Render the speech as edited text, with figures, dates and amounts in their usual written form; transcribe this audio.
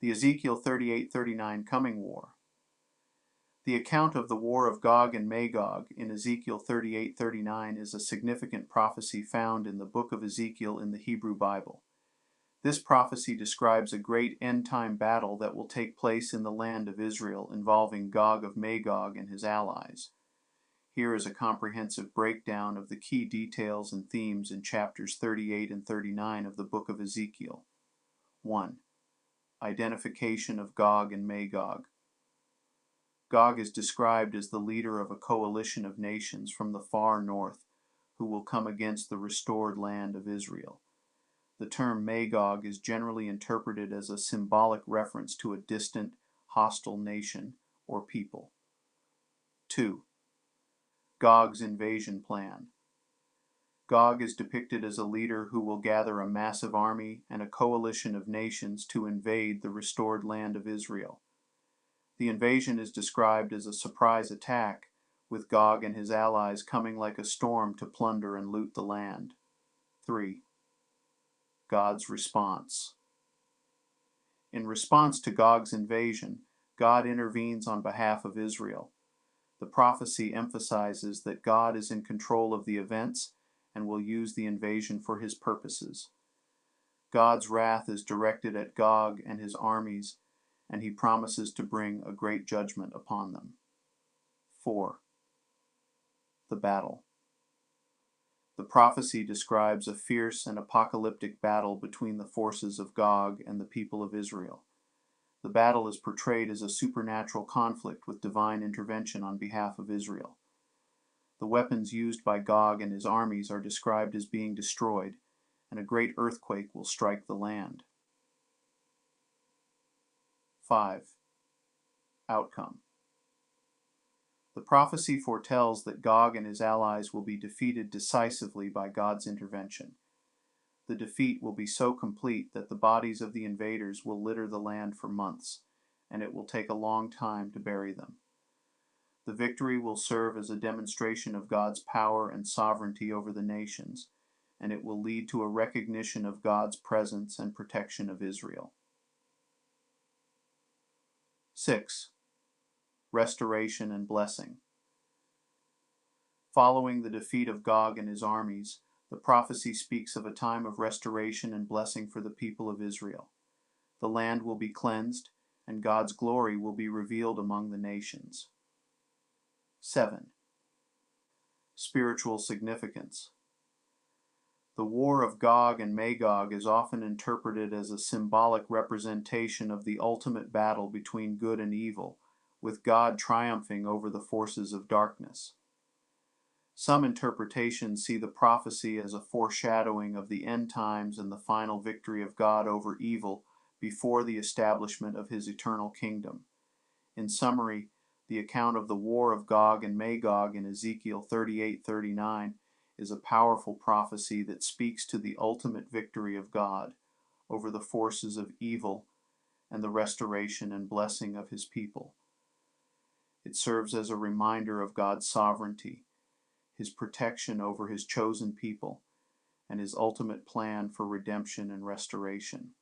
The Ezekiel 38:39 coming war. The account of the war of Gog and Magog in Ezekiel 38:39 is a significant prophecy found in the book of Ezekiel in the Hebrew Bible. This prophecy describes a great end-time battle that will take place in the land of Israel involving Gog of Magog and his allies. Here is a comprehensive breakdown of the key details and themes in chapters 38 and 39 of the book of Ezekiel. 1. Identification of Gog and Magog. Gog is described as the leader of a coalition of nations from the far north who will come against the restored land of Israel. The term Magog is generally interpreted as a symbolic reference to a distant, hostile nation or people. 2. Gog's invasion plan. Gog is depicted as a leader who will gather a massive army and a coalition of nations to invade the restored land of Israel. The invasion is described as a surprise attack, with Gog and his allies coming like a storm to plunder and loot the land. 3. God's response. In response to Gog's invasion, God intervenes on behalf of Israel. The prophecy emphasizes that God is in control of the events and will use the invasion for his purposes. God's wrath is directed at Gog and his armies, and he promises to bring a great judgment upon them. 4. The battle. The prophecy describes a fierce and apocalyptic battle between the forces of Gog and the people of Israel. The battle is portrayed as a supernatural conflict with divine intervention on behalf of Israel. The weapons used by Gog and his armies are described as being destroyed, and a great earthquake will strike the land. 5. Outcome. The prophecy foretells that Gog and his allies will be defeated decisively by God's intervention. The defeat will be so complete that the bodies of the invaders will litter the land for months, and it will take a long time to bury them. The victory will serve as a demonstration of God's power and sovereignty over the nations, and it will lead to a recognition of God's presence and protection of Israel. 6. Restoration and blessing. Following the defeat of Gog and his armies, the prophecy speaks of a time of restoration and blessing for the people of Israel. The land will be cleansed, and God's glory will be revealed among the nations. 7. Spiritual significance. The war of Gog and Magog is often interpreted as a symbolic representation of the ultimate battle between good and evil, with God triumphing over the forces of darkness. Some interpretations see the prophecy as a foreshadowing of the end times and the final victory of God over evil before the establishment of his eternal kingdom. In summary, the account of the war of Gog and Magog in Ezekiel 38:39 is a powerful prophecy that speaks to the ultimate victory of God over the forces of evil and the restoration and blessing of his people. It serves as a reminder of God's sovereignty, his protection over his chosen people, and his ultimate plan for redemption and restoration.